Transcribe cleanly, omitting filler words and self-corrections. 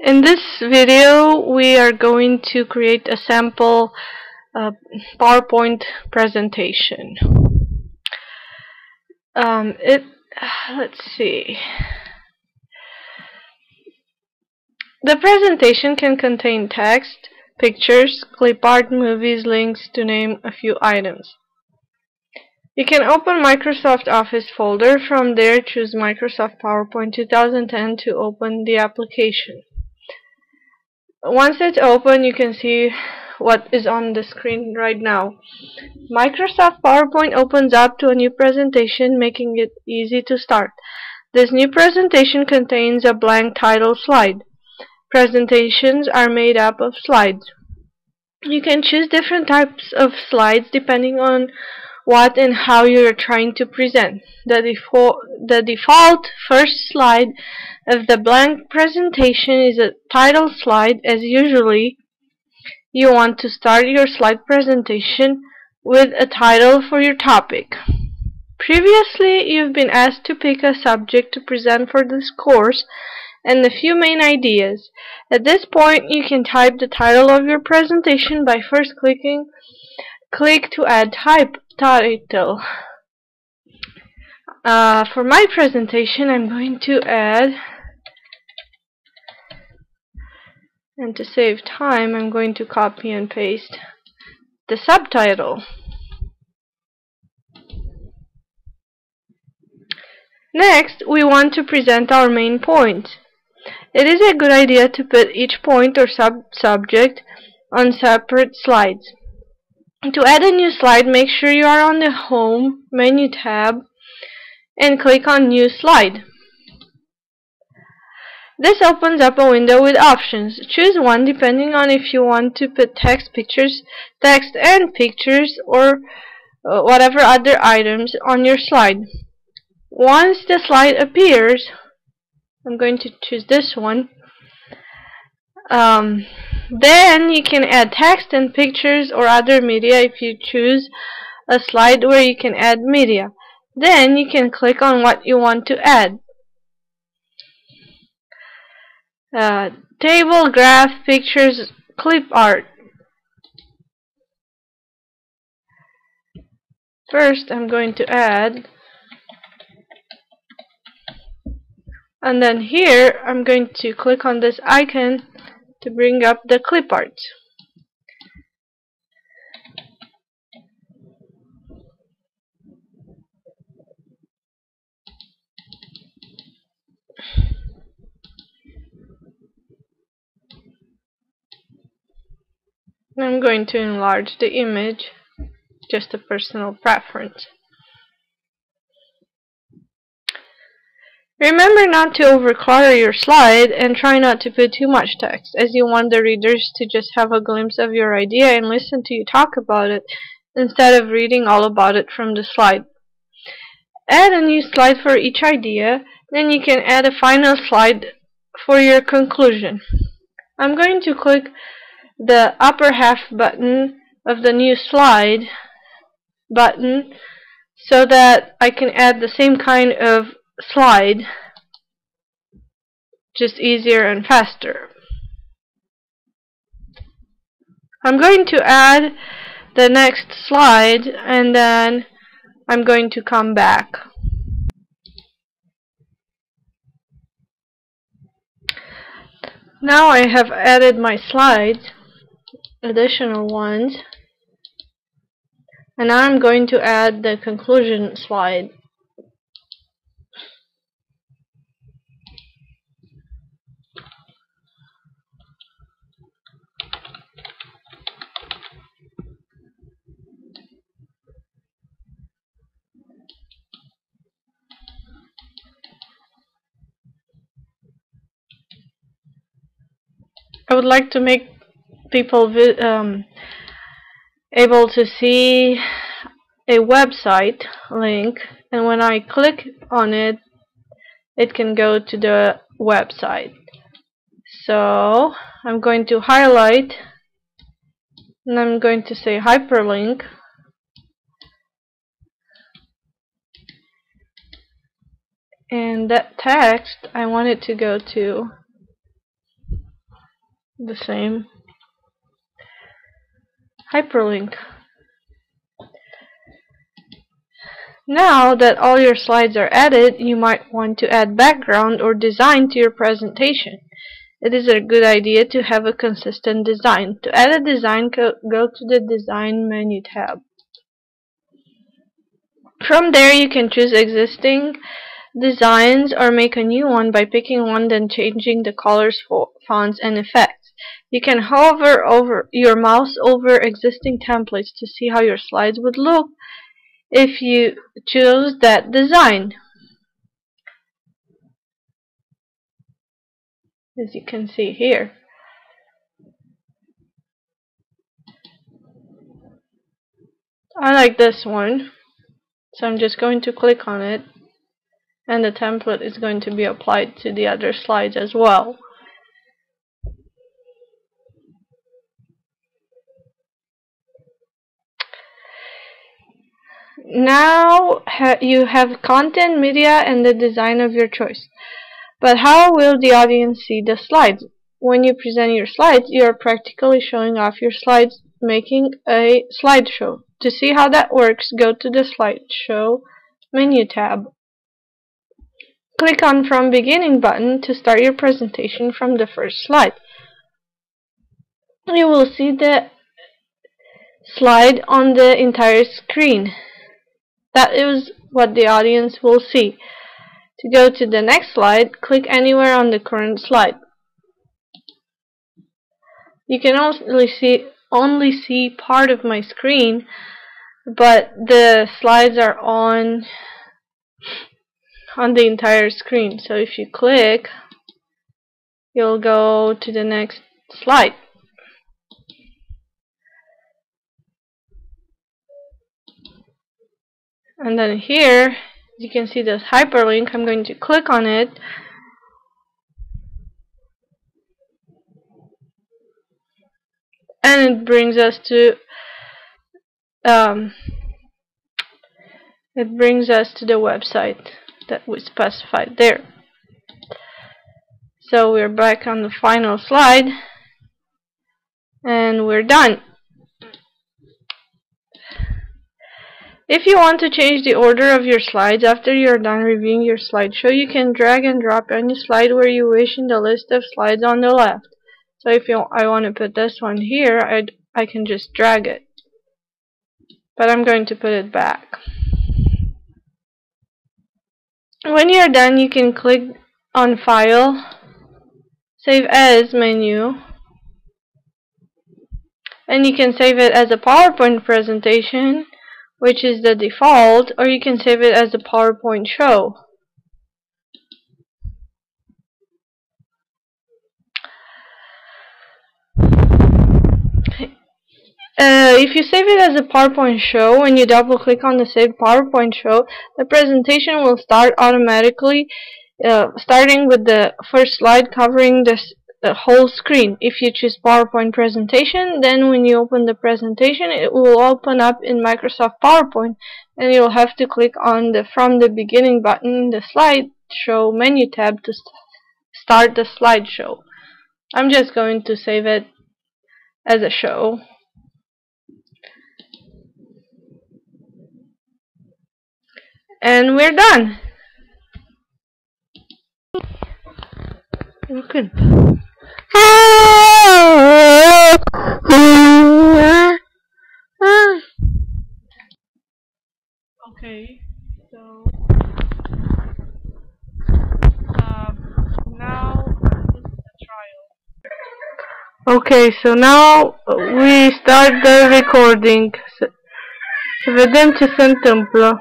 In this video, we are going to create a sample PowerPoint presentation. Let's see. The presentation can contain text, pictures, clip art, movies, links, to name a few items. You can open Microsoft Office folder. From there, choose Microsoft PowerPoint 2010 to open the application. Once it's open, you can see what is on the screen right now. Microsoft PowerPoint opens up to a new presentation, making it easy to start. This new presentation contains a blank title slide. Presentations are made up of slides. You can choose different types of slides depending on what and how you are trying to present. The default first slide of the blank presentation is a title slide, as usually you want to start your slide presentation with a title for your topic. Previously, you've been asked to pick a subject to present for this course and a few main ideas. At this point, you can type the title of your presentation by first click to add title. For my presentation, I'm going to add, and to save time, I'm going to copy and paste the subtitle. Next, we want to present our main point. It is a good idea to put each point or subject on separate slides. To add a new slide, make sure you are on the Home menu tab and click on New Slide. This opens up a window with options. Choose one depending on if you want to put text and pictures, or whatever other items on your slide. Once the slide appears, I'm going to choose this one. Then you can add text and pictures or other media if you choose a slide where you can add media. Then you can click on what you want to add. Table, graph, pictures, clip art. First, I'm going to add, and then here I'm going to click on this icon to bring up the clip art. I'm going to enlarge the image, just a personal preference. Remember not to overclutter your slide and try not to put too much text, as you want the readers to just have a glimpse of your idea and listen to you talk about it instead of reading all about it from the slide. Add a new slide for each idea, then you can add a final slide for your conclusion. I'm going to click the upper half button of the new slide button so that I can add the same kind of slide, just easier and faster. I'm going to add the next slide and then I'm going to come back. Now I have added my slides, additional ones, and now I'm going to add the conclusion slide. I would like to make people able to see a website link, and when I click on it, it can go to the website. So I'm going to highlight and I'm going to say hyperlink, and that text I want it to go to the same hyperlink. Now that all your slides are added, you might want to add background or design to your presentation. It is a good idea to have a consistent design. To add a design, go to the Design menu tab. From there, you can choose existing designs or make a new one by picking one, then changing the colors, fonts, and effects. You can hover your mouse over existing templates to see how your slides would look if you choose that design. As you can see here. I like this one, so I'm just going to click on it, and the template is going to be applied to the other slides as well. Now you have content, media, and the design of your choice. But how will the audience see the slides? When you present your slides, you are practically showing off your slides, making a slideshow. To see how that works, go to the Slideshow menu tab. Click on From Beginning button to start your presentation from the first slide. You will see the slide on the entire screen. That is what the audience will see. To go to the next slide, click anywhere on the current slide. You can only see part of my screen, but the slides are on the entire screen. So if you click, you'll go to the next slide. And then here, you can see this hyperlink. I'm going to click on it. And it brings us to the website that we specified there. So we're back on the final slide, and we're done. If you want to change the order of your slides after you're done reviewing your slideshow, you can drag and drop any slide where you wish in the list of slides on the left. So if I want to put this one here, I can just drag it. But I'm going to put it back. When you're done, you can click on File, Save As menu, and you can save it as a PowerPoint presentation, which is the default, or you can save it as a PowerPoint show. If you save it as a PowerPoint show, when you double click on the Save PowerPoint Show, the presentation will start automatically, starting with the first slide covering the whole screen. If you choose PowerPoint presentation, then when you open the presentation, it will open up in Microsoft PowerPoint, and you'll have to click on the From the Beginning button in the Slideshow menu tab to start the slideshow. I'm just going to save it as a show. And we're done. Good. Okay, so now this is the trial. Okay, so now we start the recording. Se vedem ce se întâmplă.